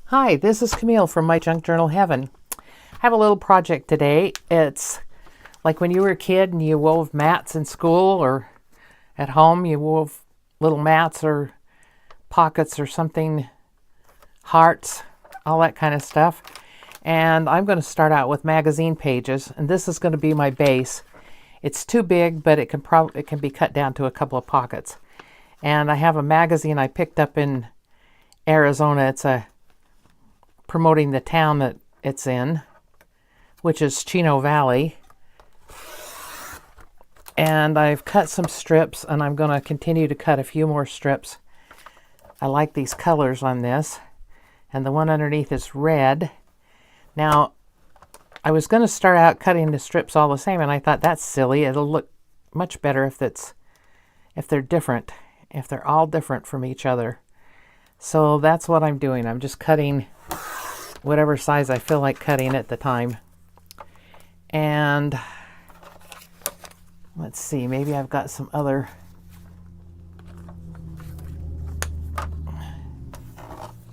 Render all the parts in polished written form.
Hi, this is Camille from My Junk Journal Heaven. I have a little project today. It's like when you were a kid and you wove mats in school or at home, you wove little mats or pockets or something, hearts, all that kind of stuff. And I'm going to start out with magazine pages, and this is going to be my base. It's too big, but it can be cut down to a couple of pockets. And I have a magazine I picked up in Arizona. It's promoting the town that it's in, which is Chino Valley. And I've cut some strips, and I'm going to continue to cut a few more strips. I like these colors on this, and the one underneath is red. Now, I was going to start out cutting the strips all the same, and I thought that's silly. It'll look much better if they're different, if they're all different from each other. So that's what I'm doing. I'm just cutting whatever size I feel like cutting at the time. And let's see, maybe I've got some other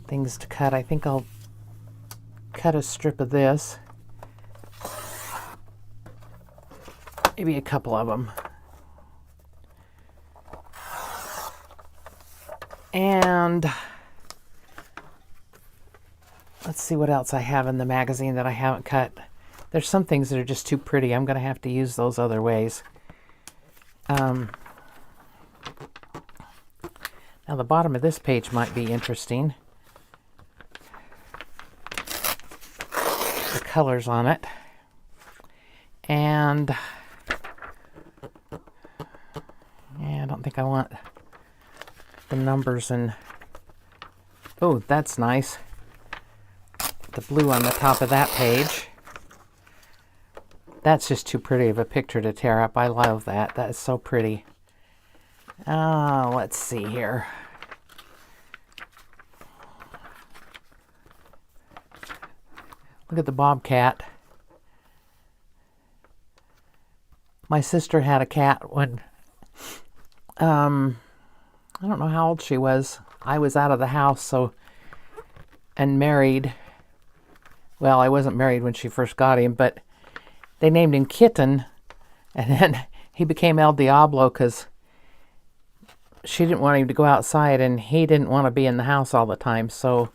things to cut. I think I'll cut a strip of this. Maybe a couple of them. And let's see what else I have in the magazine that I haven't cut. There's some things that are just too pretty. I'm going to have to use those other ways. Now the bottom of this page might be interesting. The colors on it. And yeah, I don't think I want the numbers and... Oh, that's nice. The blue on the top of that page. That's just too pretty of a picture to tear up. I love that. That is so pretty. Let's see here. Look at the bobcat. My sister had a cat when, I don't know how old she was. I was out of the house, and married. Well, I wasn't married when she first got him, but they named him Kitten, and then he became El Diablo because she didn't want him to go outside, and he didn't want to be in the house all the time, so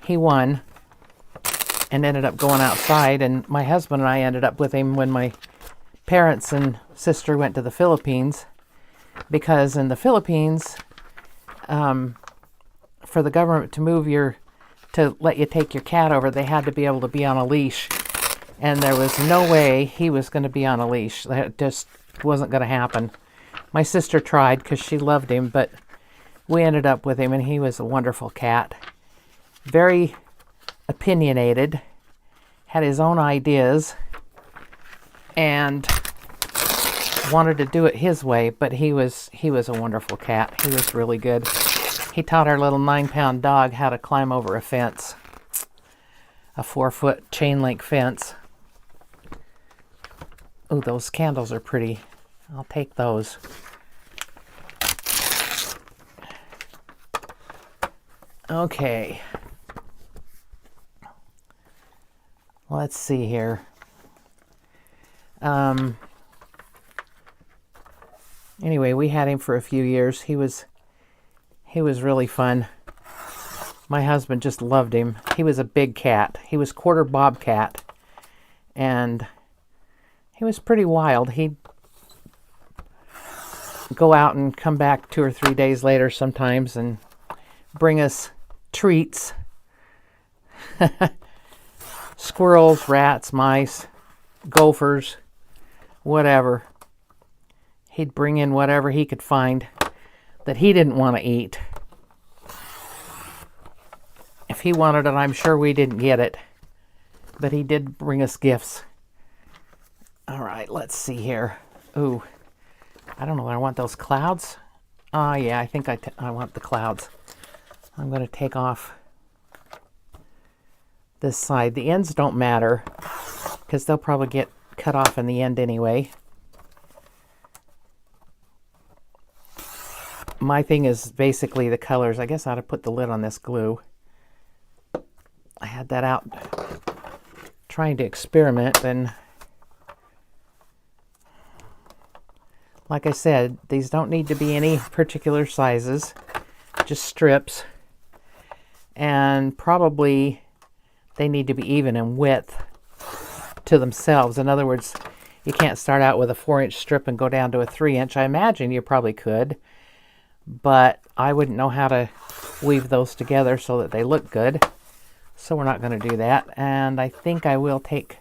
he won and ended up going outside, and my husband and I ended up with him when my parents and sister went to the Philippines, because in the Philippines, for the government to let you take your cat over, they had to be able to be on a leash. And there was no way he was going to be on a leash. That just wasn't going to happen. My sister tried because she loved him, but we ended up with him, and he was a wonderful cat. Very opinionated, had his own ideas, and wanted to do it his way, but he was a wonderful cat. He was really good. He taught our little 9-pound dog how to climb over a fence, a 4-foot chain link fence. Oh, those candles are pretty. I'll take those. Okay. Let's see here. Anyway, we had him for a few years. He was really fun. My husband just loved him. He was a big cat. He was quarter bobcat, and he was pretty wild. He'd go out and come back 2 or 3 days later sometimes and bring us treats. Squirrels, rats, mice, gophers, whatever. He'd bring in whatever he could find that he didn't want to eat. If he wanted it, I'm sure we didn't get it. But he did bring us gifts. All right, let's see here. Ooh, I don't know. I want those clouds. Oh, yeah, I think I want the clouds. I'm going to take off this side. The ends don't matter because they'll probably get cut off in the end anyway. My thing is basically the colors. I guess I ought to put the lid on this glue. had that out trying to experiment, and like I said, these don't need to be any particular sizes, just strips, and probably they need to be even in width to themselves. In other words, you can't start out with a 4-inch strip and go down to a 3-inch. I imagine you probably could, but I wouldn't know how to weave those together so that they look good. So we're not going to do that. And I think I will take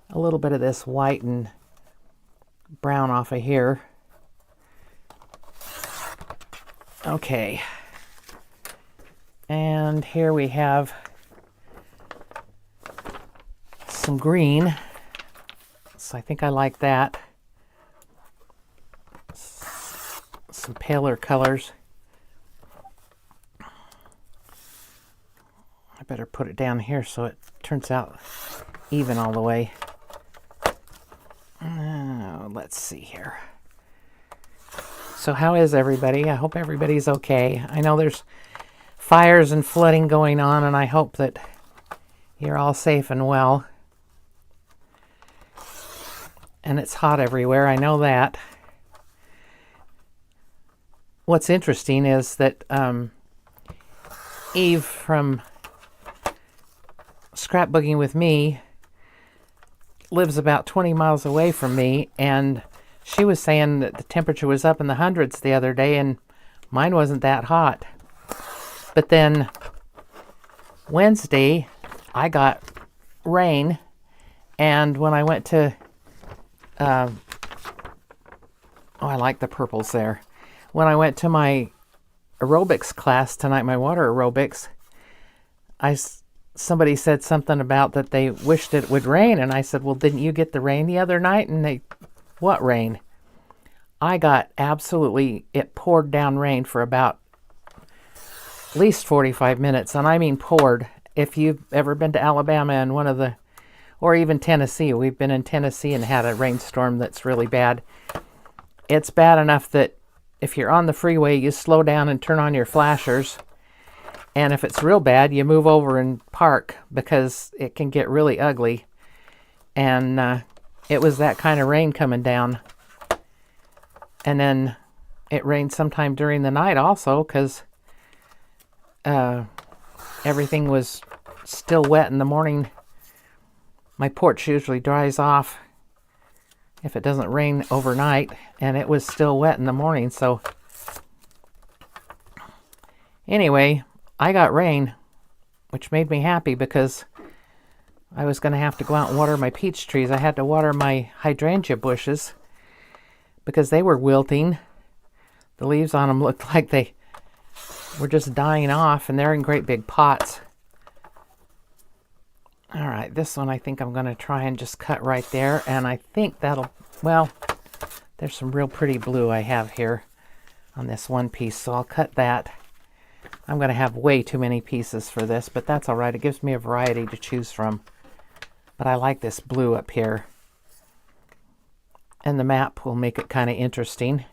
a little bit of this white and brown off of here. Okay. And here we have some green. So I think I like that. Some paler colors. I better put it down here so it turns out even all the way. Let's see here. So how is everybody? I hope everybody's okay. I know there's fires and flooding going on, and I hope that you're all safe and well. And it's hot everywhere, I know that. What's interesting is that Eve from Scrapbooking with Me lives about 20 miles away from me, and she was saying that the temperature was up in the hundreds the other day, and mine wasn't that hot. But then Wednesday, I got rain, and when I went to I like the purples there. When I went to my aerobics class tonight, my water aerobics, somebody said something about that they wished it would rain, and I said, well, didn't you get the rain the other night? And what rain? I got it poured down rain for about at least 45 minutes, and I mean poured. If you've ever been to Alabama and or even Tennessee, we've been in Tennessee and had a rainstorm that's really bad. It's bad enough that if you're on the freeway, you slow down and turn on your flashers. And if it's real bad, you move over and park because it can get really ugly. And it was that kind of rain coming down. And then it rained sometime during the night also because everything was still wet in the morning. My porch usually dries off if it doesn't rain overnight, and it was still wet in the morning. So anyway, I got rain, which made me happy because I was going to have to go out and water my peach trees. I had to water my hydrangea bushes because they were wilting. The leaves on them looked like they were just dying off, and they're in great big pots. All right, this one I think I'm going to try and just cut right there, and I think well, there's some real pretty blue I have here on this one piece, so I'll cut that. I'm going to have way too many pieces for this, but that's all right. It gives me a variety to choose from. But I like this blue up here, and the map will make it kind of interesting.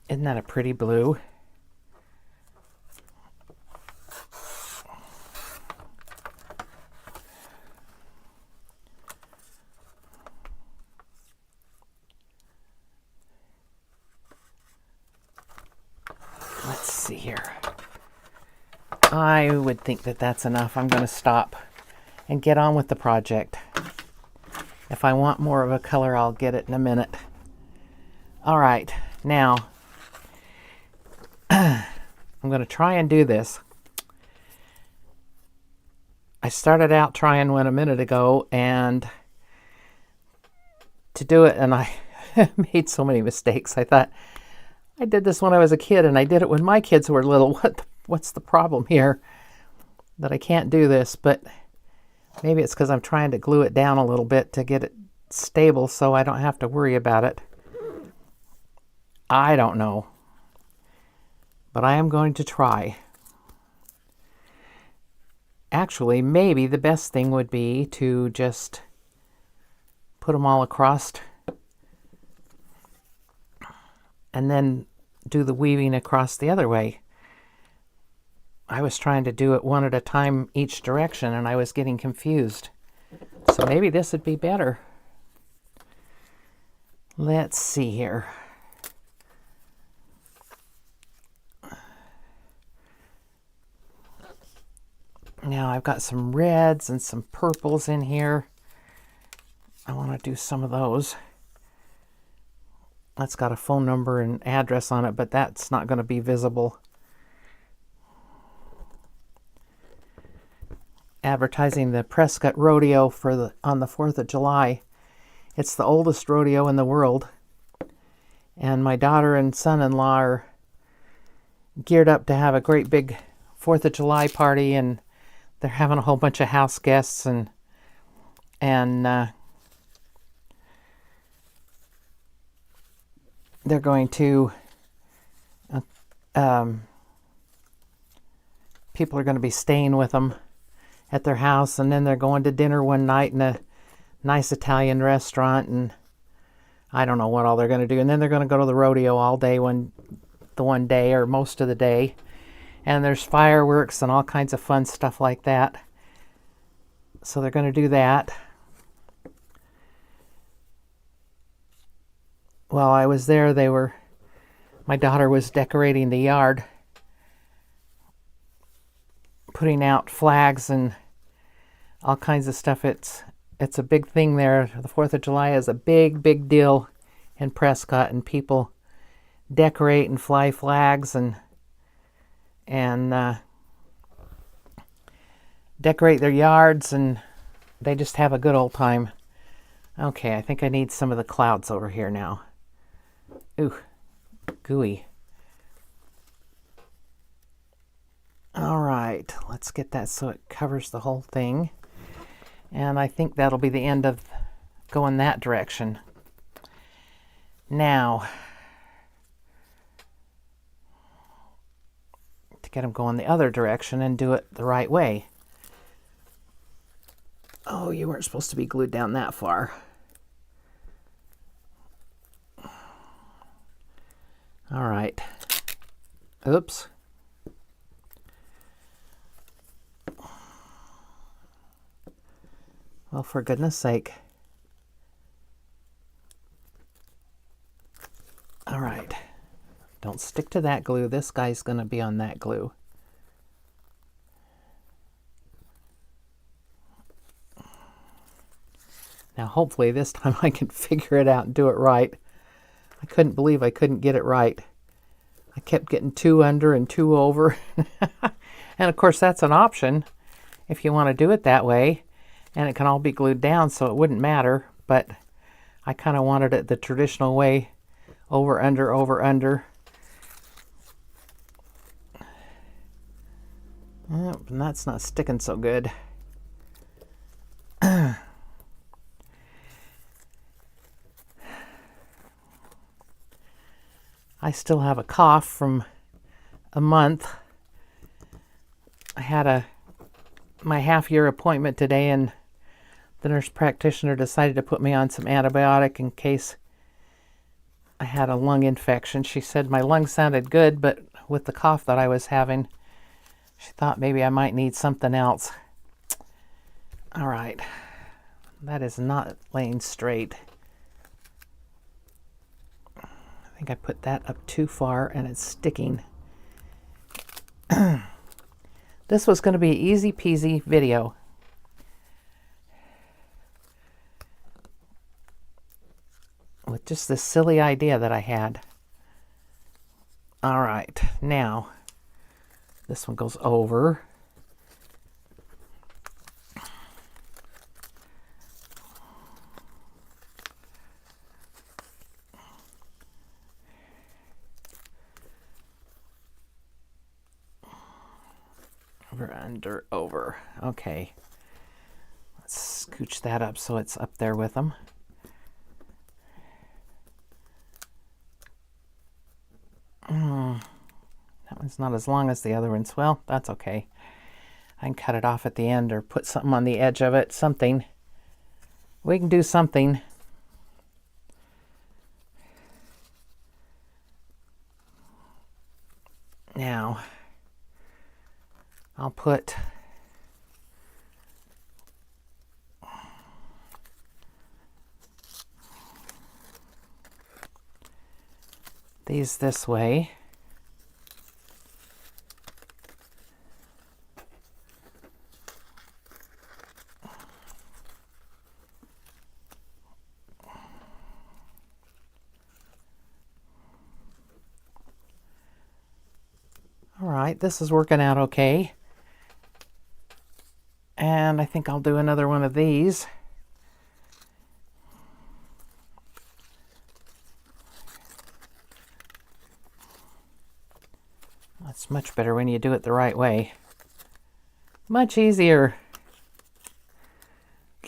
Isn't that a pretty blue? Let's see here. I would think that that's enough. I'm going to stop and get on with the project. If I want more of a color, I'll get it in a minute. All right, now I'm going to try and do this. I started out trying one a minute ago and to do it, and I made so many mistakes. I thought, I did this when I was a kid, and I did it when my kids were little. What's the problem here that I can't do this? But maybe it's because I'm trying to glue it down a little bit to get it stable so I don't have to worry about it. I don't know. But I am going to try. Actually, maybe the best thing would be to just put them all across and then do the weaving across the other way. I was trying to do it one at a time each direction, and I was getting confused. So maybe this would be better. Let's see here. Now I've got some reds and some purples in here. I want to do some of those. That's got a phone number and address on it, but that's not going to be visible. Advertising the Prescott Rodeo on the 4th of July. It's the oldest rodeo in the world. And my daughter and son-in-law are geared up to have a great big 4th of July party, and they're having a whole bunch of house guests, and they're going to people are going to be staying with them at their house, and then they're going to dinner one night in a nice Italian restaurant, and I don't know what all they're going to do. And then they're going to go to the rodeo all day the one day or most of the day. And there's fireworks and all kinds of fun stuff like that. So they're going to do that. While I was there, my daughter was decorating the yard, putting out flags and all kinds of stuff. It's a big thing there. The 4th of July is a big, big deal in Prescott, and people decorate and fly flags and decorate their yards, and they just have a good old time. Okay, I think I need some of the clouds over here now. Ooh, gooey. All right, let's get that so it covers the whole thing. And I think that'll be the end of going that direction. Now, to get them going the other direction and do it the right way. Oh, you weren't supposed to be glued down that far. All right. Oops. Well, for goodness sake. All right. Don't stick to that glue. This guy's going to be on that glue. Now, hopefully this time I can figure it out and do it right. I couldn't believe I couldn't get it right. I kept getting 2 under and 2 over. And of course, that's an option if you want to do it that way. And it can all be glued down, so it wouldn't matter. But I kind of wanted it the traditional way. Over, under, over, under. Oh, and that's not sticking so good. I still have a cough from a month. I had my half-year appointment today, and the nurse practitioner decided to put me on some antibiotic in case I had a lung infection. She said my lungs sounded good, but with the cough that I was having, she thought maybe I might need something else. All right. That is not laying straight. I think I put that up too far and it's sticking. This was going to be an easy peasy video. With just this silly idea that I had. All right, now this one goes over. Over, under, over. Okay. Let's scooch that up so it's up there with them. That one's not as long as the other ones. Well, that's okay. I can cut it off at the end or put something on the edge of it. Something. We can do something. Now, I'll put these this way. All right, this is working out okay. And I think I'll do another one of these. That's much better when you do it the right way. Much easier.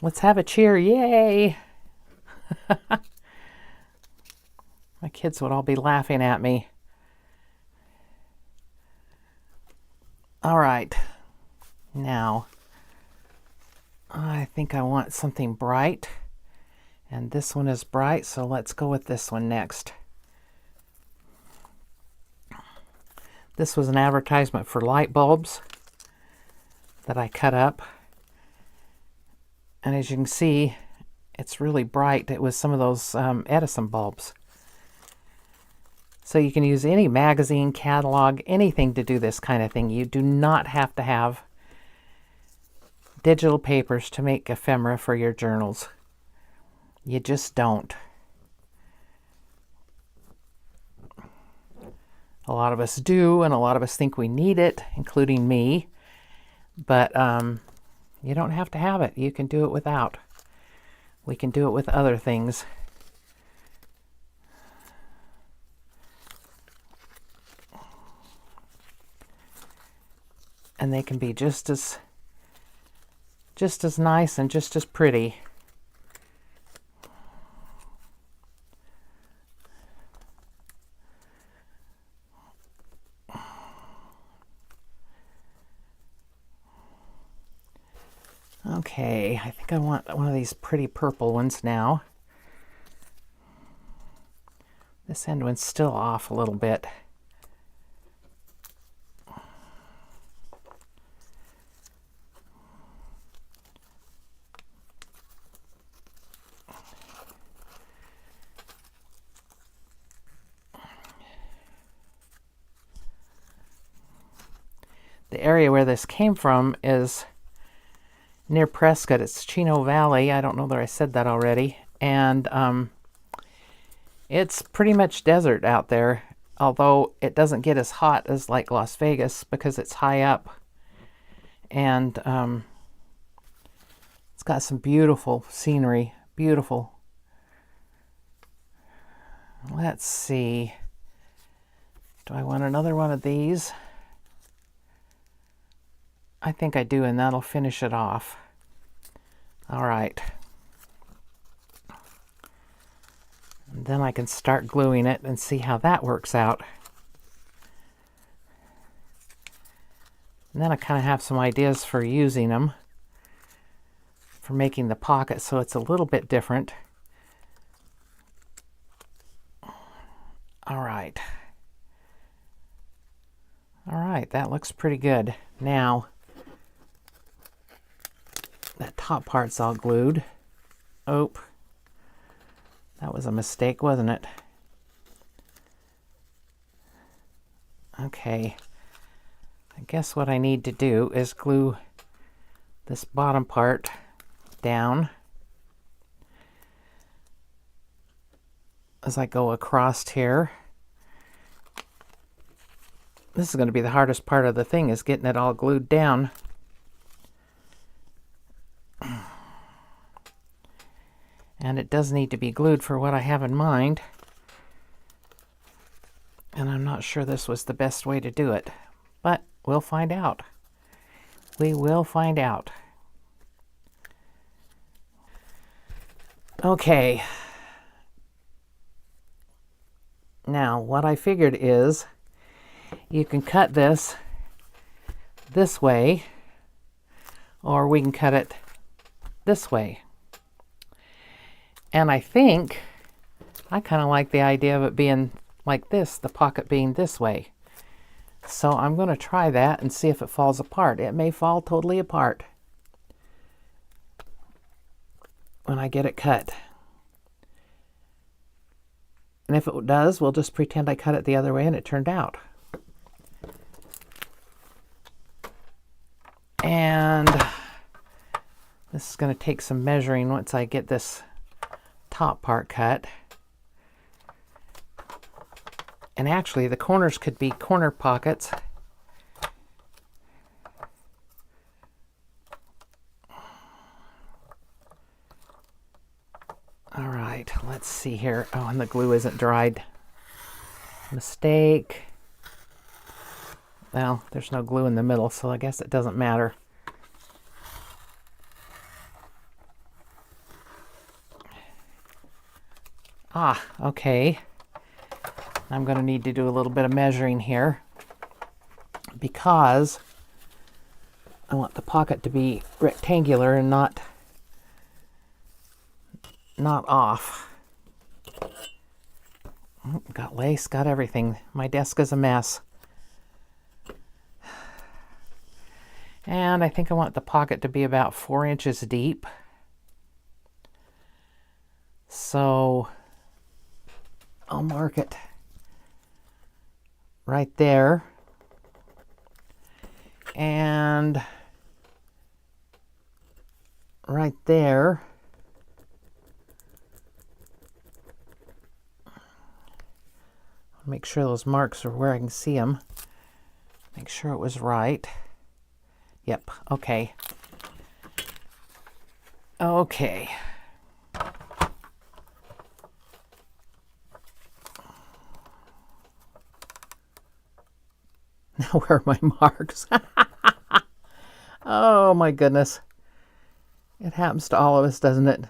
Let's have a cheer, yay! My kids would all be laughing at me. All right, now I think I want something bright, and this one is bright, so let's go with this one next. This was an advertisement for light bulbs that I cut up, and as you can see, it's really bright. It was some of those Edison bulbs. So you can use any magazine, catalog, anything to do this kind of thing. You do not have to have digital papers to make ephemera for your journals. You just don't. A lot of us do, and a lot of us think we need it, including me. But you don't have to have it. You can do it without. We can do it with other things. And they can be just as nice and just as pretty. Okay, I think I want one of these pretty purple ones now. This end one's still off a little bit. The area where this came from is near Prescott. It's Chino Valley. I don't know that I said that already. And it's pretty much desert out there, although it doesn't get as hot as like Las Vegas because it's high up. And it's got some beautiful scenery. Beautiful. Let's see. Do I want another one of these? I think I do, and that'll finish it off. All right. And then I can start gluing it and see how that works out. And then I kind of have some ideas for using them, for making the pocket so it's a little bit different. All right. All right, that looks pretty good. Now, that top part's all glued. Oh, that was a mistake, wasn't it? Okay, I guess what I need to do is glue this bottom part down as I go across here. This is going to be the hardest part of the thing, is getting it all glued down. And it does need to be glued for what I have in mind. And I'm not sure this was the best way to do it, but we'll find out. We will find out. Okay. Now, what I figured is you can cut this way, or we can cut it this way. And I think I kind of like the idea of it being like this, the pocket being this way. So I'm going to try that and see if it falls apart. It may fall totally apart when I get it cut. And if it does, we'll just pretend I cut it the other way and it turned out. And this is going to take some measuring once I get this top part cut. And actually, the corners could be corner pockets. All right, let's see here. Oh, and the glue isn't dried. Mistake. Well, there's no glue in the middle, so I guess it doesn't matter. Ah, okay. I'm going to need to do a little bit of measuring here because I want the pocket to be rectangular and not off. Oh, got lace, got everything. My desk is a mess. And I think I want the pocket to be about 4 inches deep. So I'll mark it right there. And right there. Make sure those marks are where I can see them. Make sure it was right. Yep, okay. Okay. Now where are my marks? Oh my goodness. It happens to all of us, doesn't it?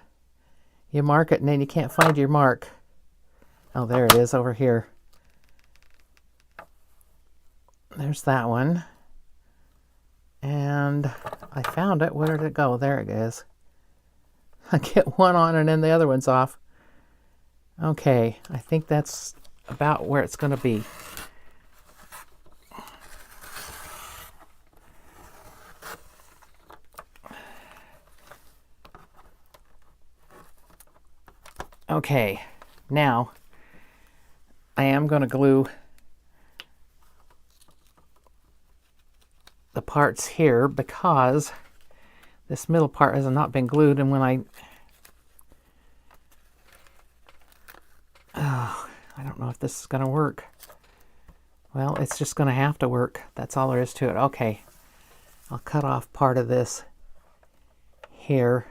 You mark it and then you can't find your mark. Oh, there it is over here. There's that one. And I found it. Where did it go? There it is. I get one on and then the other one's off. Okay, I think that's about where it's going to be. Okay, now I am going to glue the parts here because this middle part has not been glued, and when I don't know if this is going to work. Well, it's just going to have to work. That's all there is to it. Okay, I'll cut off part of this here,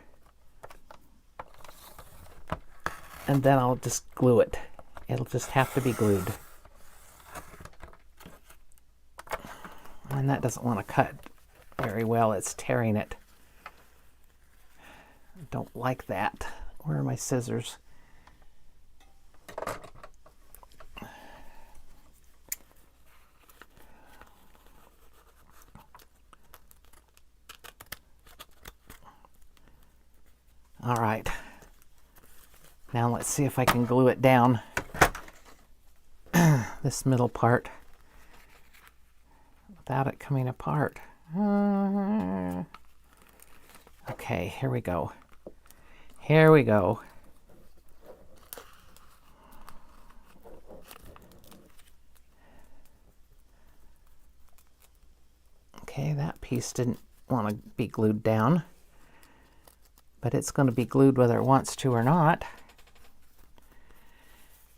and then I'll just glue it. It'll just have to be glued. And that doesn't want to cut very well. It's tearing it. I don't like that. Where are my scissors? All right. Now let's see if I can glue it down. This middle part without it coming apart. Okay, here we go. Here we go. Okay, that piece didn't want to be glued down, but it's going to be glued whether it wants to or not,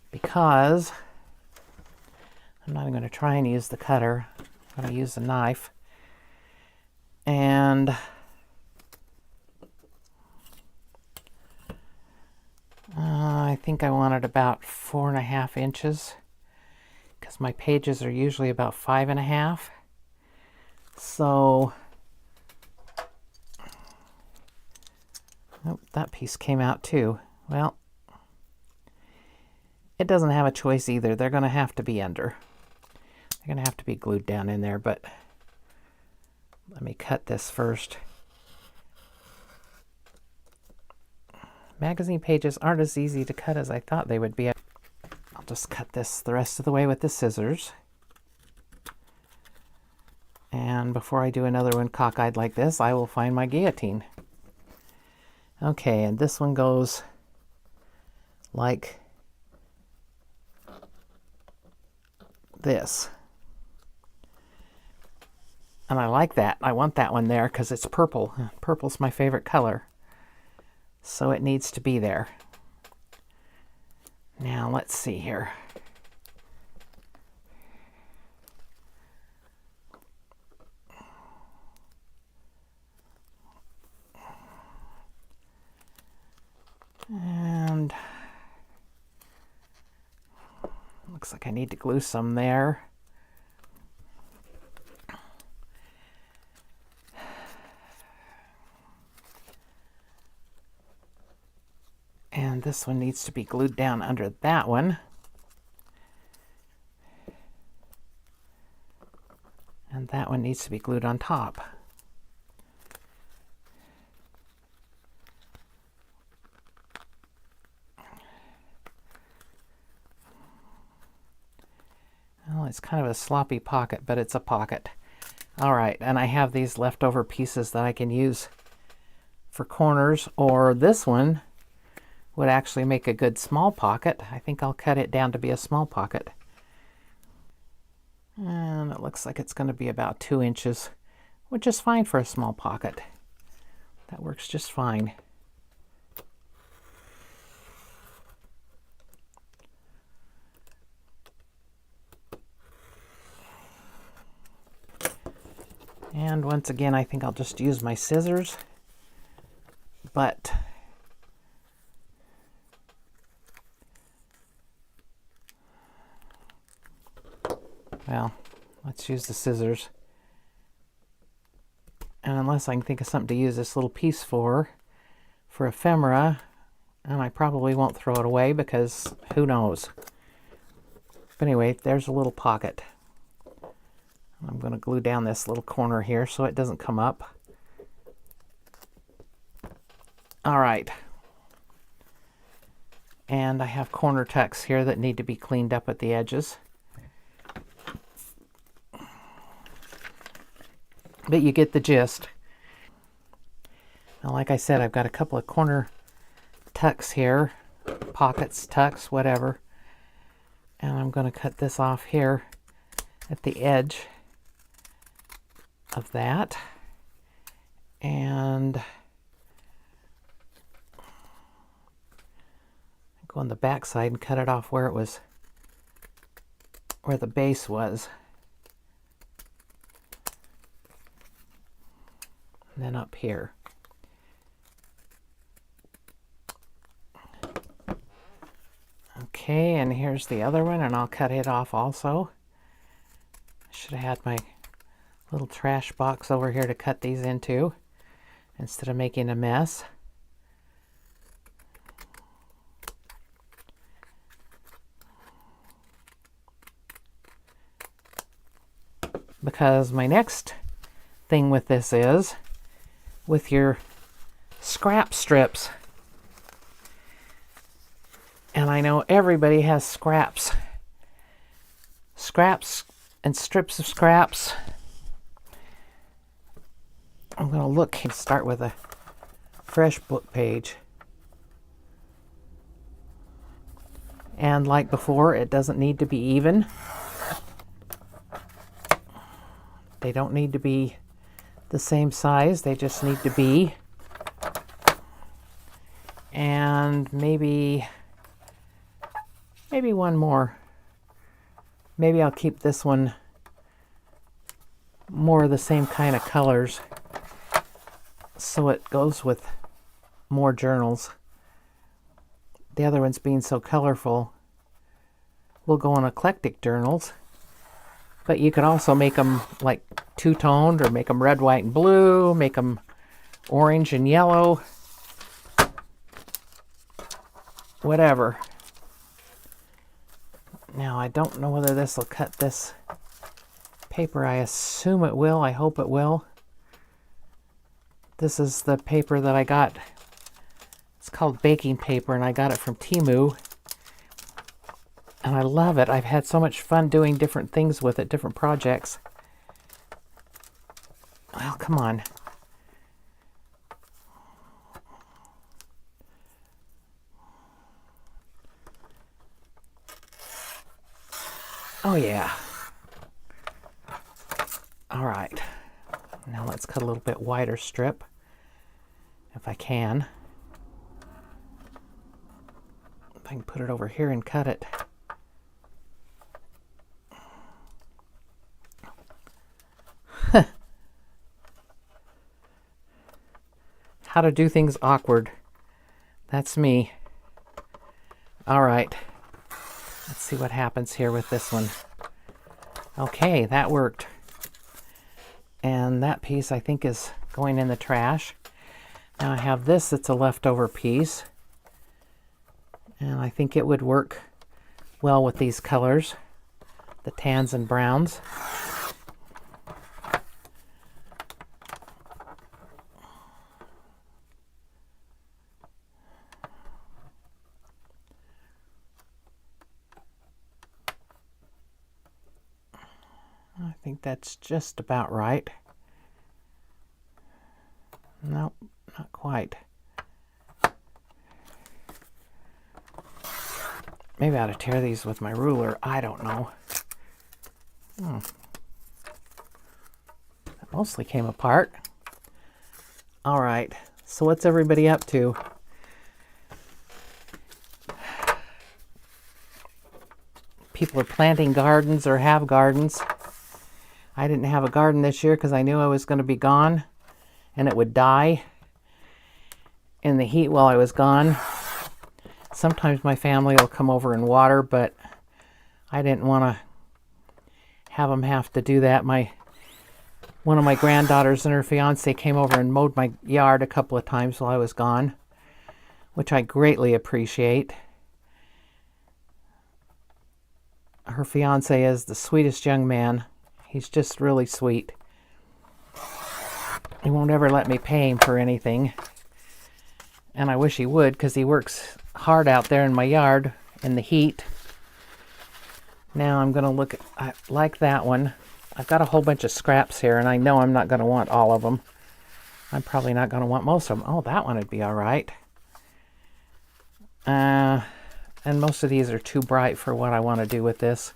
because I'm not going to try and use the cutter. I'm going to use the knife. And I think I wanted about 4.5 inches because my pages are usually about 5.5. So, oh, that piece came out too. Well, it doesn't have a choice either. They're going to have to be under. They're going to have to be glued down in there, but let me cut this first. Magazine pages aren't as easy to cut as I thought they would be. I'll just cut this the rest of the way with the scissors. And before I do another one cockeyed like this, I will find my guillotine. Okay, and this one goes like this. And I like that. I want that one there because it's purple. Purple's my favorite color. So it needs to be there. Now let's see here. And looks like I need to glue some there. And this one needs to be glued down under that one. And that one needs to be glued on top. Well, it's kind of a sloppy pocket, but it's a pocket. All right, and I have these leftover pieces that I can use for corners, or this one would actually make a good small pocket. I think I'll cut it down to be a small pocket. And it looks like it's going to be about 2 inches, which is fine for a small pocket. That works just fine. And once again, I think I'll just use my scissors, but well, let's use the scissors. And unless I can think of something to use this little piece for ephemera, and I probably won't throw it away because who knows. But anyway, there's a little pocket. I'm going to glue down this little corner here so it doesn't come up. All right. And I have corner tucks here that need to be cleaned up at the edges. But you get the gist. Now, like I said, I've got a couple of corner tucks here, pockets, tucks, whatever. And I'm going to cut this off here at the edge of that. And go on the back side and cut it off where it was, where the base was. And then up here. Okay, and here's the other one, and I'll cut it off also. Should have had my little trash box over here to cut these into instead of making a mess. Because my next thing with this is with your scrap strips. And I know everybody has scraps. Scraps and strips of scraps. I'm going to look and start with a fresh book page. And like before, it doesn't need to be even. They don't need to be the same size. They just need to be. And maybe one more. Maybe I'll keep this one more of the same kind of colors so it goes with more journals. The other ones being so colorful will go on eclectic journals. But you could also make them like two-toned, or make them red, white, and blue, make them orange and yellow, whatever. Now, I don't know whether this will cut this paper. I assume it will. I hope it will. This is the paper that I got. It's called baking paper, and I got it from Temu. And I love it. I've had so much fun doing different things with it, different projects. come on. Oh, yeah. All right. Now let's cut a little bit wider strip, if I can. If I can put it over here and cut it. How to do things awkward. That's me. All right. Let's see what happens here with this one. Okay, that worked. And that piece I think is going in the trash. Now I have this that's a leftover piece. And I think it would work well with these colors, the tans and browns. I think that's just about right. Nope, not quite. Maybe I ought to tear these with my ruler. I don't know. That mostly came apart. All right, so what's everybody up to? People are planting gardens or have gardens. I didn't have a garden this year because I knew I was going to be gone and it would die in the heat while I was gone. Sometimes my family will come over and water, but I didn't want to have them have to do that. One of my granddaughters and her fiance came over and mowed my yard a couple of times while I was gone, which I greatly appreciate. Her fiance is the sweetest young man. He's just really sweet. He won't ever let me pay him for anything. And I wish he would, because he works hard out there in my yard in the heat. Now I'm going to look at, I like that one. I've got a whole bunch of scraps here, and I know I'm not going to want all of them. I'm probably not going to want most of them. Oh, that one would be all right. And most of these are too bright for what I want to do with this.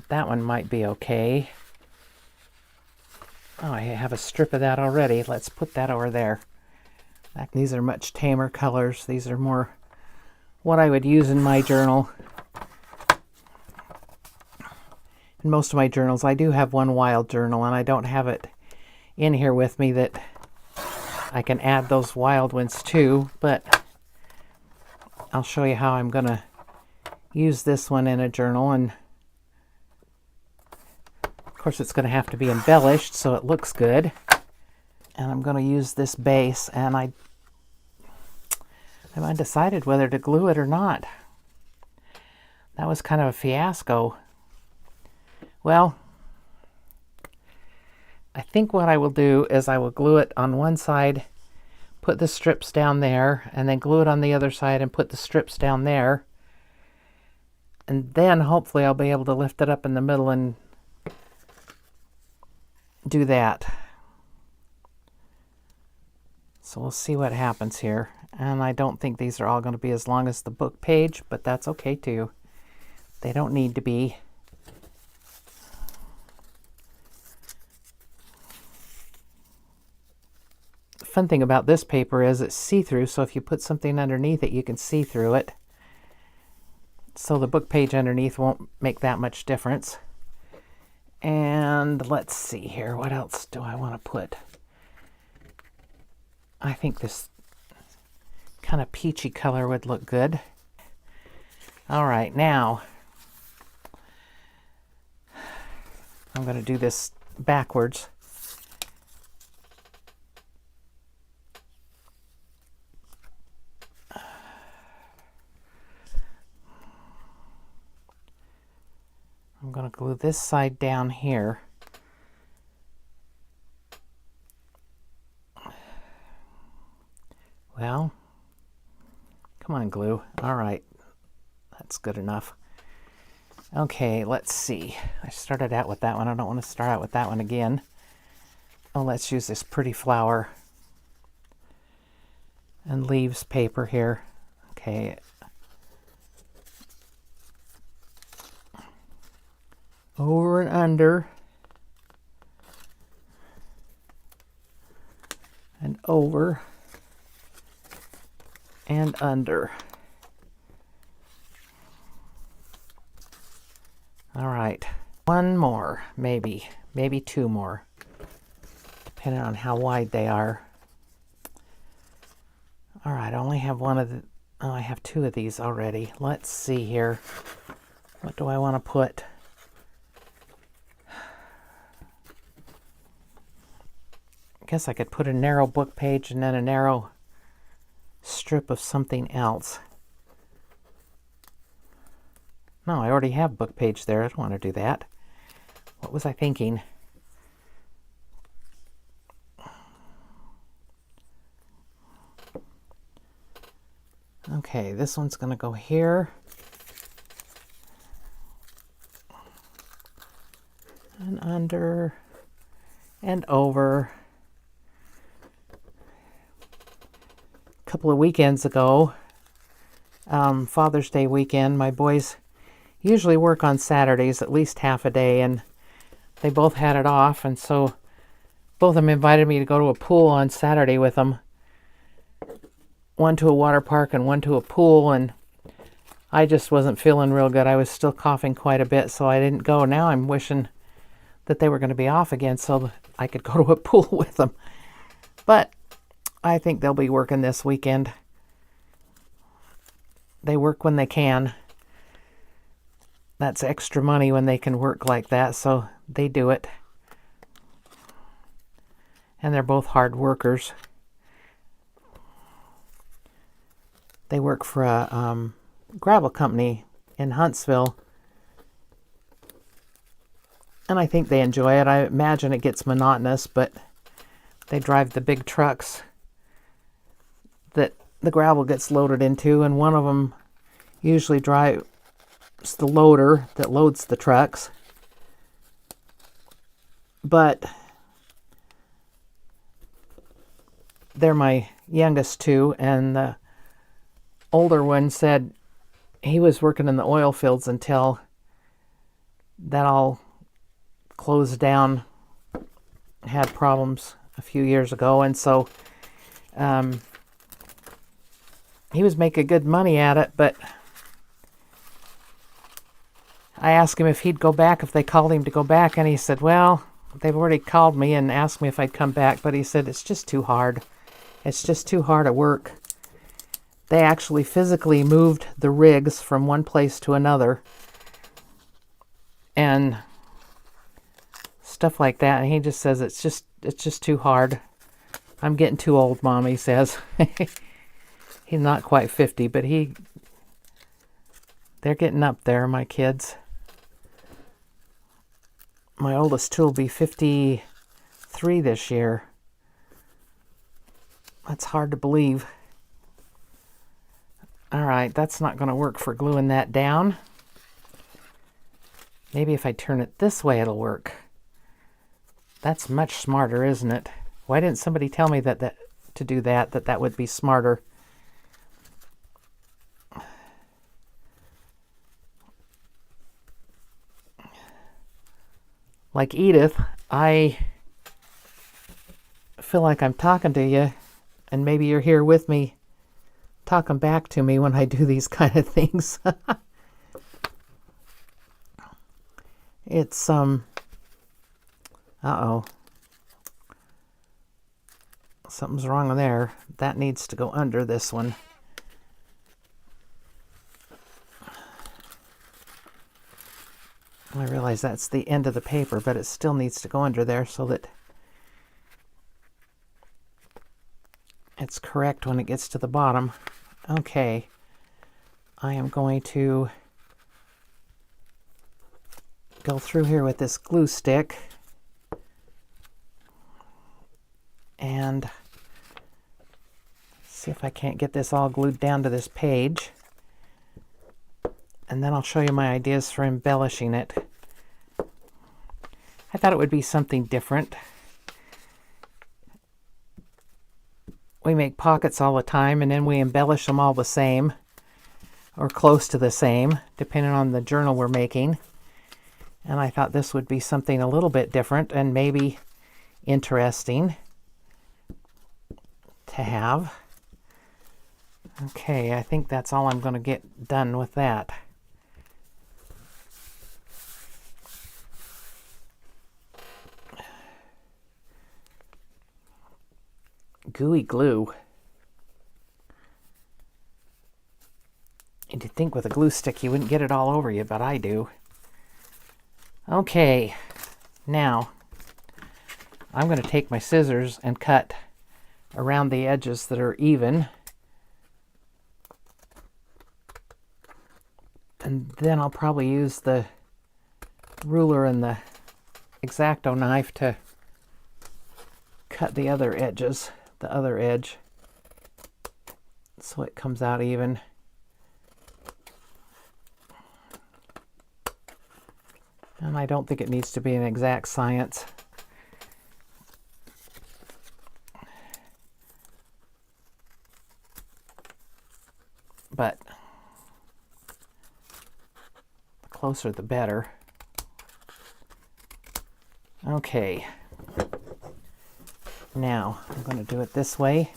That one might be okay. Oh, I have a strip of that already. Let's put that over there. These are much tamer colors. These are more what I would use in my journal. In most of my journals, I do have one wild journal, and I don't have it in here with me that I can add those wild ones to, but I'll show you how I'm going to use this one in a journal. And of course, it's going to have to be embellished so it looks good. And I'm going to use this base, and I haven't decided whether to glue it or not. That was kind of a fiasco. Well, I think what I will do is I will glue it on one side, put the strips down there, and then glue it on the other side and put the strips down there. And then hopefully I'll be able to lift it up in the middle and do that. So we'll see what happens here. And I don't think these are all going to be as long as the book page, but that's okay too. They don't need to be. The fun thing about this paper is it's see-through, so if you put something underneath it, you can see through it. So the book page underneath won't make that much difference. And let's see here, what else do I want to put? I think this kind of peachy color would look good. All right, now I'm going to do this backwards. I'm going to glue this side down here. Well, come on, glue. All right, that's good enough. Okay, let's see. I started out with that one. I don't want to start out with that one again. Oh, let's use this pretty flower and leaves paper here. Okay. Over and under. And over. And under. All right. One more, maybe. Maybe two more. Depending on how wide they are. All right, I only have one of the... Oh, I have two of these already. Let's see here. What do I want to put? I guess I could put a narrow book page and then a narrow strip of something else. No, I already have book page there. I don't want to do that. What was I thinking? Okay, this one's going to go here. And under. And over. A couple of weekends ago, Father's Day weekend, my boys usually work on Saturdays at least half a day, and they both had it off, and so both of them invited me to go to a pool on Saturday with them. One to a water park and one to a pool, and I just wasn't feeling real good. I was still coughing quite a bit, so I didn't go. Now I'm wishing that they were going to be off again so I could go to a pool with them. But I think they'll be working this weekend. They work when they can. That's extra money when they can work like that, so they do it. And they're both hard workers. They work for a gravel company in Huntsville. And I think they enjoy it. I imagine it gets monotonous, but they drive the big trucks that the gravel gets loaded into, and one of them usually drives the loader that loads the trucks. But they're my youngest two, and the older one said he was working in the oil fields until that all closed down, had problems a few years ago, and so he was making good money at it, but I asked him if he'd go back if they called him to go back, and he said, well, they've already called me and asked me if I'd come back, but he said it's just too hard. It's just too hard at work. They actually physically moved the rigs from one place to another and stuff like that, and he just says it's just too hard. I'm getting too old, Mom, he says. He's not quite 50, but they're getting up there, my kids. My oldest two will be 53 this year. That's hard to believe. All right, that's not going to work for gluing that down. Maybe if I turn it this way, it'll work. That's much smarter, isn't it? Why didn't somebody tell me that to do that would be smarter? Like Edith, I feel like I'm talking to you, and maybe you're here with me, talking back to me when I do these kind of things. It's, uh-oh. Something's wrong there. That needs to go under this one. I realize that's the end of the paper, but it still needs to go under there so that it's correct when it gets to the bottom. Okay. I am going to go through here with this glue stick and see if I can't get this all glued down to this page. And then I'll show you my ideas for embellishing it. I thought it would be something different. we make pockets all the time, and then we embellish them all the same, or close to the same, depending on the journal we're making. And I thought this would be something a little bit different and maybe interesting to have. Okay, I think that's all I'm going to get done with that. Gooey glue. You'd think with a glue stick you wouldn't get it all over you, but I do. Okay, now I'm going to take my scissors and cut around the edges that are even. And then I'll probably use the ruler and the X-Acto knife to cut the other edges, the other edge, so it comes out even. And I don't think it needs to be an exact science. But the closer the better. Okay. Now, I'm going to do it this way.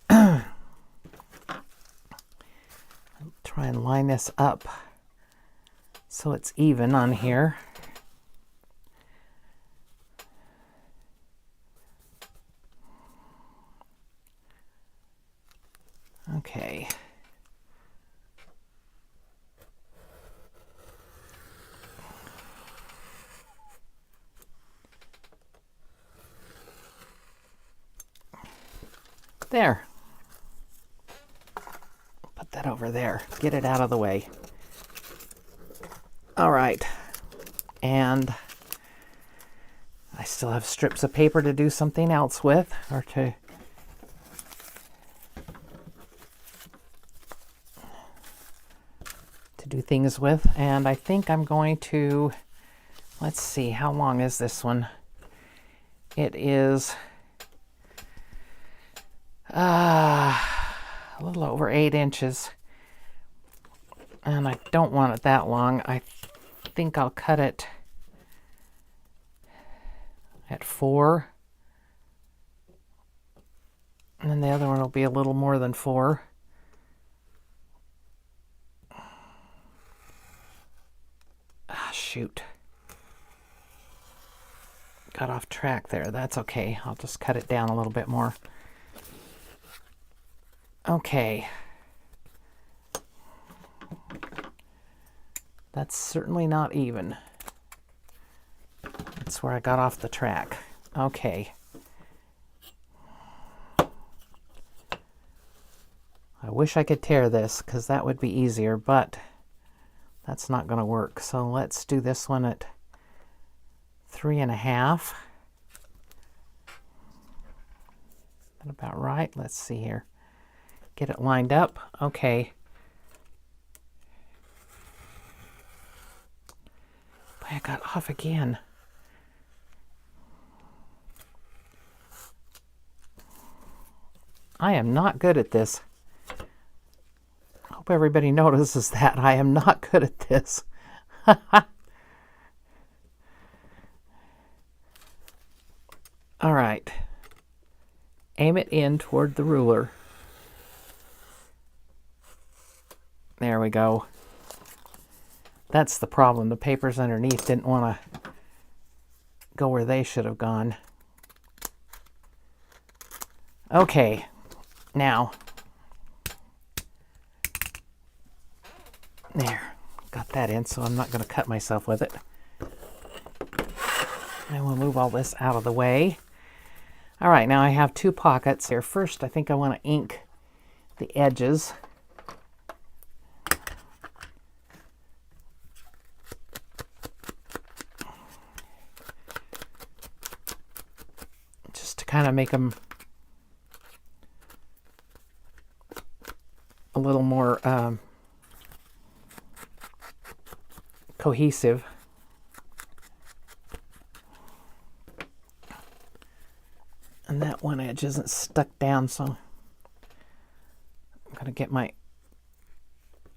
Try and line this up so it's even on here. Okay. There. Put that over there. Get it out of the way. All right. And I still have strips of paper to do something else with, or to do things with. And I think I'm going to, let's see, how long is this one? It is a little over 8 inches, and I don't want it that long. I think I'll cut it at 4, and then the other one will be a little more than 4. Ah, shoot. Got off track there. That's okay. I'll just cut it down a little bit more. Okay. That's certainly not even. That's where I got off the track. Okay. I wish I could tear this, because that would be easier, but that's not going to work. So let's do this one at 3.5. That about right? Let's see here. Get it lined up. Okay. Boy, I got off again. I am not good at this. Hope everybody notices that. I am not good at this. All right. Aim it in toward the ruler. There we go. That's the problem. The papers underneath didn't want to go where they should have gone. Okay, now, there, got that in, so I'm not going to cut myself with it. And we'll move all this out of the way. All right, now I have 2 pockets here. First, I think I want to ink the edges. Just to kind of make them a little more cohesive. And that one edge isn't stuck down, so I'm going to get my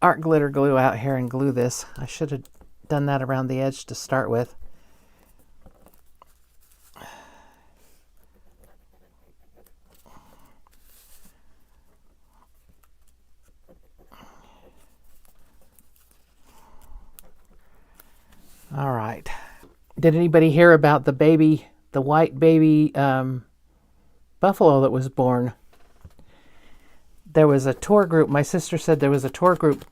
art glitter glue out here and glue this. I should have done that around the edge to start with. All right. Did anybody hear about the white baby buffalo that was born? There was a tour group. My sister said there was a tour group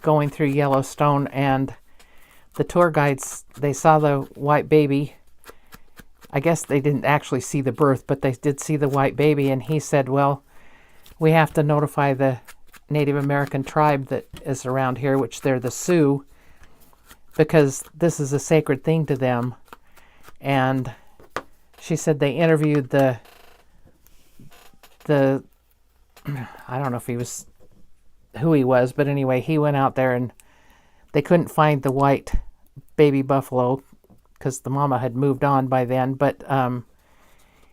going through Yellowstone, and the tour guides, they saw the white baby. I guess they didn't actually see the birth, but they did see the white baby, and he said, well, we have to notify the Native American tribe that is around here, which they're the Sioux, because this is a sacred thing to them. And she said they interviewed the I don't know if he was who he was, but anyway, he went out there and they couldn't find the white baby buffalo because the mama had moved on by then, but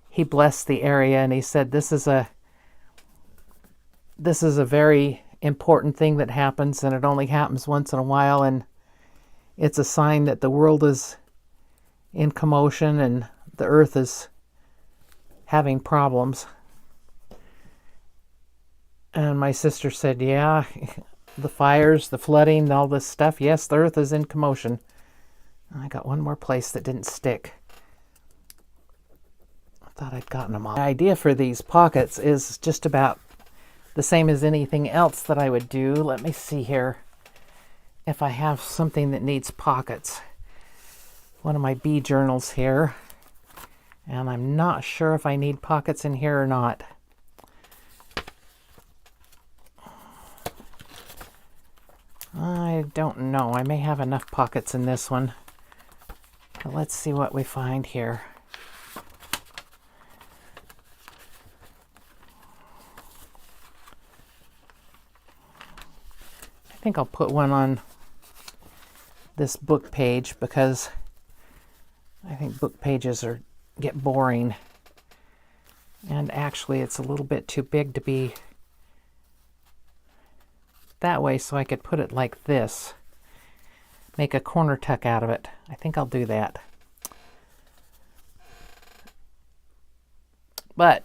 he blessed the area, and he said this is a very important thing that happens, and it only happens once in a while, and it's a sign that the world is in commotion and the earth is having problems. And my sister said, yeah, the fires, the flooding, all this stuff, yes, the earth is in commotion. I got one more place that didn't stick. I thought I'd gotten them all. The idea for these pockets is just about the same as anything else that I would do. Let me see here if I have something that needs pockets. One of my bee journals here, and I'm not sure if I need pockets in here or not. I don't know. I may have enough pockets in this one. But let's see what we find here. I think I'll put one on this book page because I think book pages get boring. And actually it's a little bit too big to be that way, so I could put it like this. Make a corner tuck out of it. I think I'll do that. But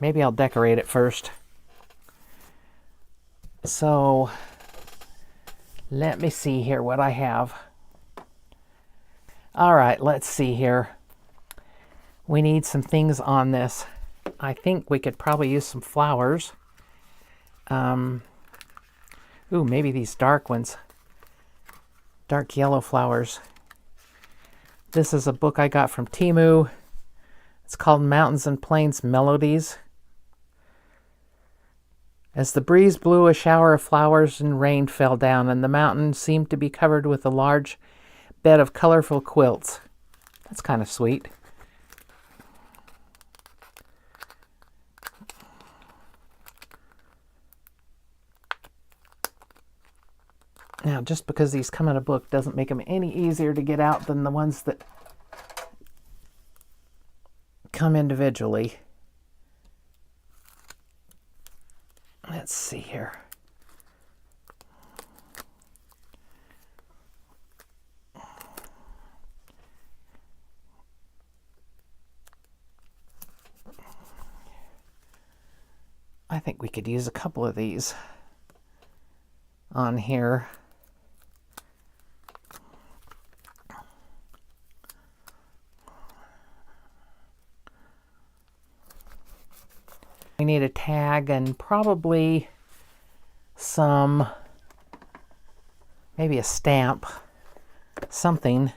maybe I'll decorate it first. So let me see here what I have. All right, let's see here. We need some things on this. I think we could probably use some flowers. Ooh, maybe these dark ones. Dark yellow flowers. This is a book I got from Temu. It's called Mountains and Plains Melodies. As the breeze blew, a shower of flowers and rain fell down, and the mountain seemed to be covered with a large bed of colorful quilts. That's kind of sweet. Now, just because these come in a book doesn't make them any easier to get out than the ones that come individually. Let's see here. I think we could use a couple of these on here. We need a tag and probably maybe a stamp, something.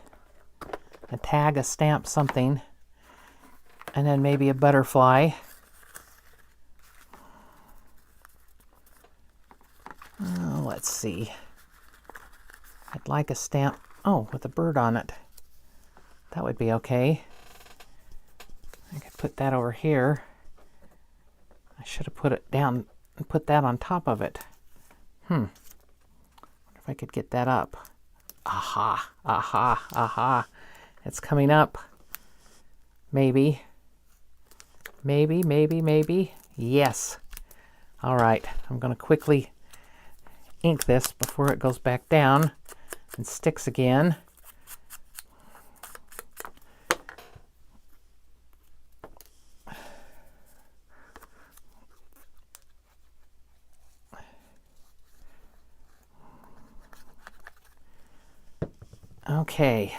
A tag, a stamp, something. And then maybe a butterfly. Let's see. I'd like a stamp, with a bird on it. That would be okay. I could put that over here. I should have put it down and put that on top of it. Wonder if I could get that up. Aha, aha, aha. It's coming up. Maybe. Maybe, maybe, maybe. Yes. All right, I'm going to quickly ink this before it goes back down and sticks again. Okay.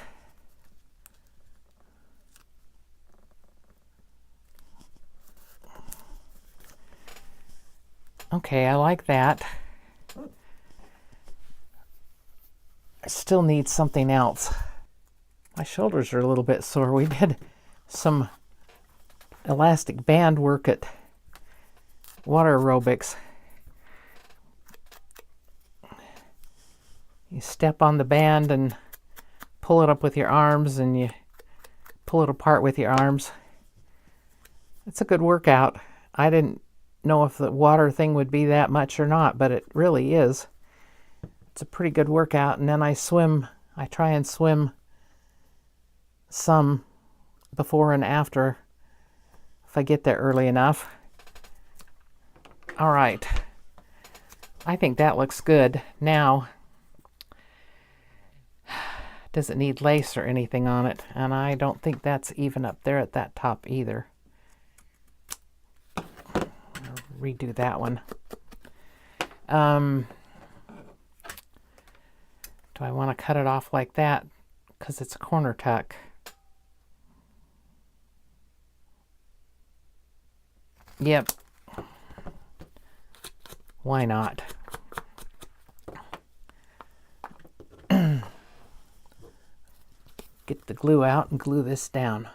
Okay, I like that. I still need something else. My shoulders are a little bit sore. We did some elastic band work at water aerobics. You step on the band and pull it up with your arms, and you pull it apart with your arms. It's a good workout. I didn't know if the water thing would be that much or not, but it really is. It's a pretty good workout. And then I swim. I try and swim some before and after if I get there early enough. All right. I think that looks good. Now, does it need lace or anything on it? And I don't think that's even up there at that top either. I'll redo that one. Do I want to cut it off like that because it's a corner tuck? Yep. Why not? Get the glue out and glue this down.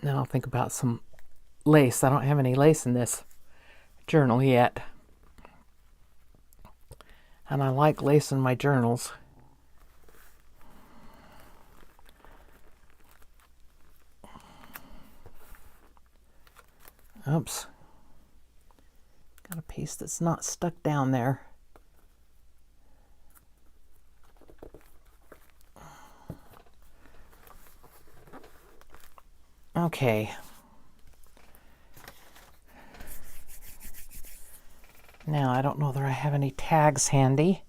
Now I'll think about some lace. I don't have any lace in this journal yet. And I like lace in my journals. Oops. Got a piece that's not stuck down there. Okay. Now, I don't know that I have any tags handy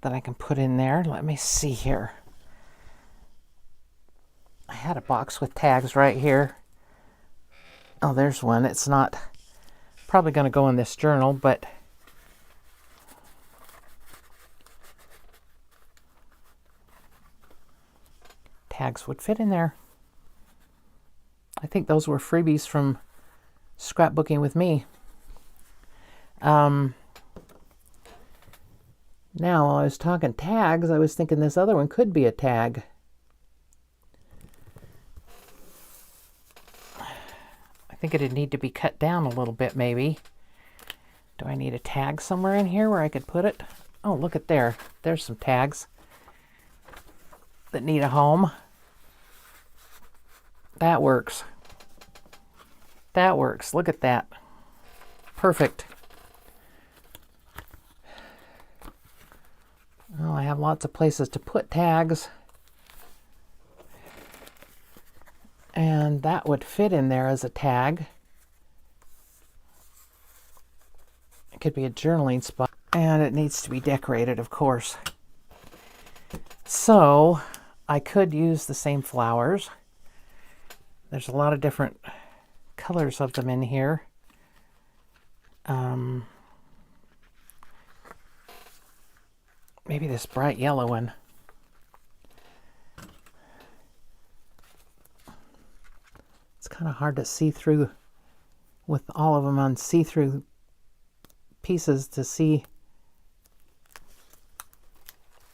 that I can put in there. Let me see here. I had a box with tags right here. Oh, there's one. It's not probably going to go in this journal, but tags would fit in there. I think those were freebies from scrapbooking with me. Now, while I was talking tags, I was thinking this other one could be a tag. I think it'd need to be cut down a little bit, maybe. Do I need a tag somewhere in here where I could put it? Oh, look at there. There's some tags that need a home. That works. That works. Look at that. Perfect. Well, I have lots of places to put tags. And that would fit in there as a tag. It could be a journaling spot. And it needs to be decorated, of course. So, I could use the same flowers. There's a lot of different colors of them in here. Maybe this bright yellow one. It's kind of hard to see through with all of them on see-through pieces to see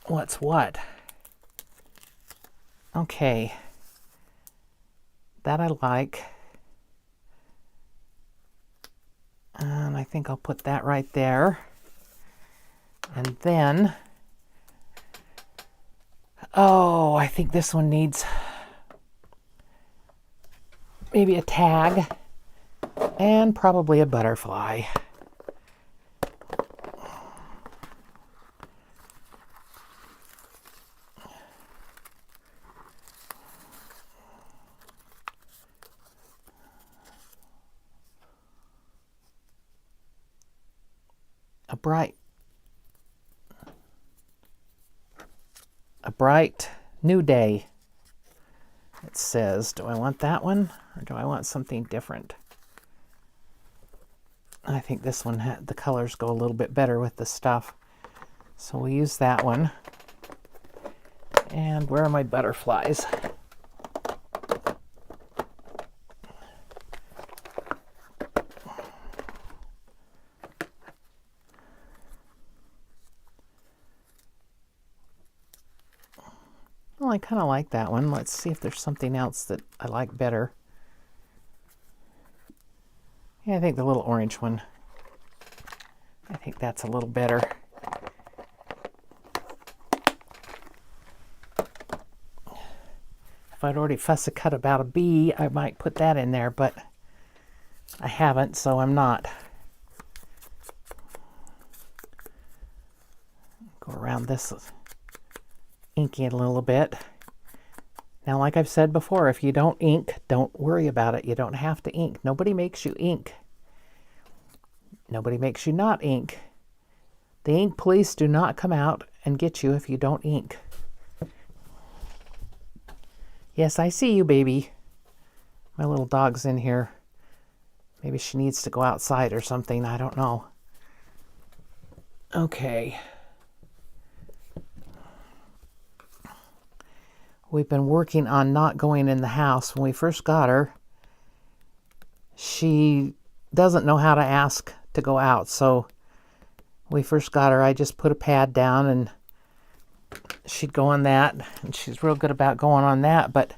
what's what. Okay. That I like. And I think I'll put that right there. And then, oh, I think this one needs maybe a tag and probably a butterfly. a bright new day. It says, do I want that one or do I want something different? I think this one, the colors go a little bit better with the stuff. So we'll use that one. And where are my butterflies? Well, I kind of like that one. Let's see if there's something else that I like better. Yeah, I think the little orange one. I think that's a little better. If I'd already fussed a cut about a bee, I might put that in there, but I haven't, so I'm not. Go around this, inking it a little bit. Now, like I've said before, if you don't ink, don't worry about it. You don't have to ink. Nobody makes you ink. Nobody makes you not ink. The ink police do not come out and get you if you don't ink. Yes, I see you, baby. My little dog's in here. Maybe she needs to go outside or something. I don't know. Okay. We've been working on not going in the house. When we first got her, she doesn't know how to ask to go out. So when we first got her, I just put a pad down and she'd go on that. And she's real good about going on that. But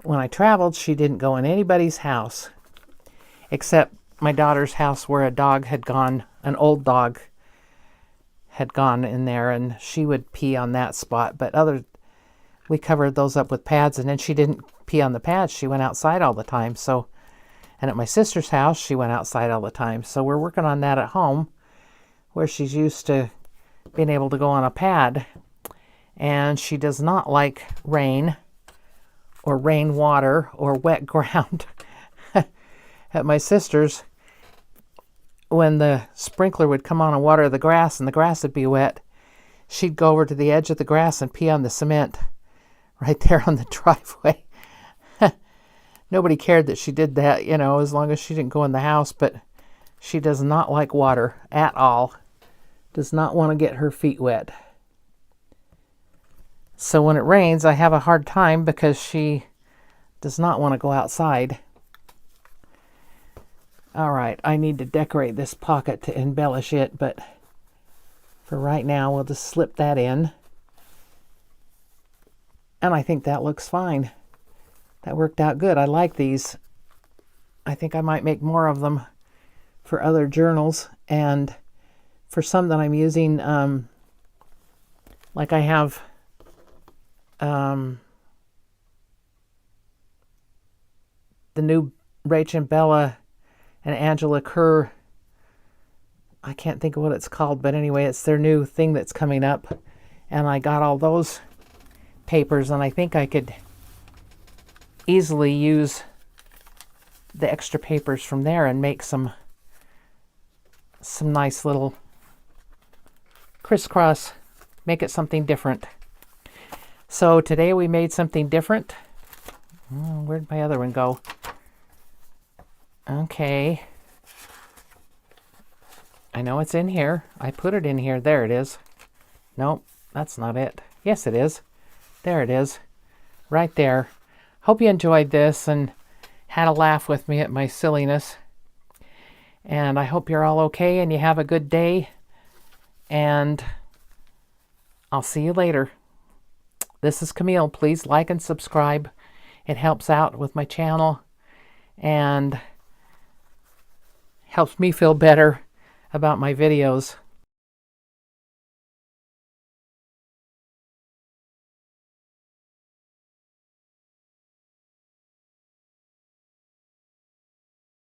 when I traveled, she didn't go in anybody's house except my daughter's house where a dog had gone, an old dog had gone in there, and she would pee on that spot. But we covered those up with pads, and then she didn't pee on the pads. She went outside all the time. So, and at my sister's house, she went outside all the time. So we're working on that at home, where she's used to being able to go on a pad. And she does not like rain or rainwater or wet ground. At my sister's, when the sprinkler would come on and water the grass and the grass would be wet, she'd go over to the edge of the grass and pee on the cement right there on the driveway. Nobody cared that she did that, you know, as long as she didn't go in the house, but she does not like water at all. Does not want to get her feet wet. So when it rains, I have a hard time because she does not want to go outside. All right, I need to decorate this pocket to embellish it, but for right now, we'll just slip that in. And I think that looks fine. That worked out good. I like these. I think I might make more of them for other journals, and for some that I'm using, like I have the new Rach and Bella and Angela Kerr. I can't think of what it's called, but anyway, it's their new thing that's coming up. And I got all those papers, and I think I could easily use the extra papers from there and make some nice little crisscross, make it something different. So today we made something different. Where'd my other one go? Okay. I know it's in here. I put it in here. There it is. Nope, that's not it. Yes, it is. There it is. Right there. Hope you enjoyed this and had a laugh with me at my silliness. And I hope you're all okay and you have a good day. And I'll see you later. This is Camille. Please like and subscribe. It helps out with my channel and helps me feel better about my videos.